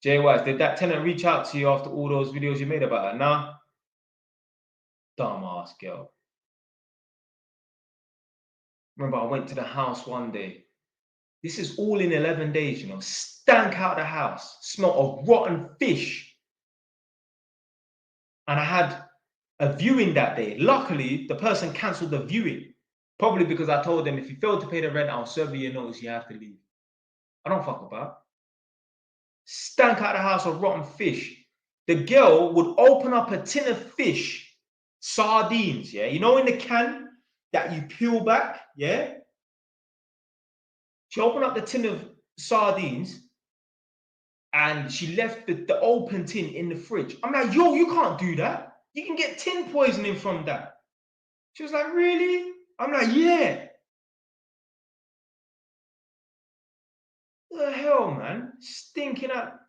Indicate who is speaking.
Speaker 1: Jay Wise, did that tenant reach out to you after all those videos you made about her? Nah. Dumbass girl. Remember, I went to the house one day. This is all in 11 days, you know. Stank out the house. Smell of rotten fish. And I had a viewing that day. Luckily, the person cancelled the viewing. Probably because I told them, if you fail to pay the rent, I'll serve you a notice, you have to leave. I don't fuck about. Stank out the house of rotten fish. The girl would open up a tin of fish, sardines, yeah? You know, in the can that you peel back, yeah? She opened up the tin of sardines and she left the open tin in the fridge. I'm like, yo, you can't do that. You can get tin poisoning from that. She was like, really? I'm like, yeah. What the hell, man? Stinking up.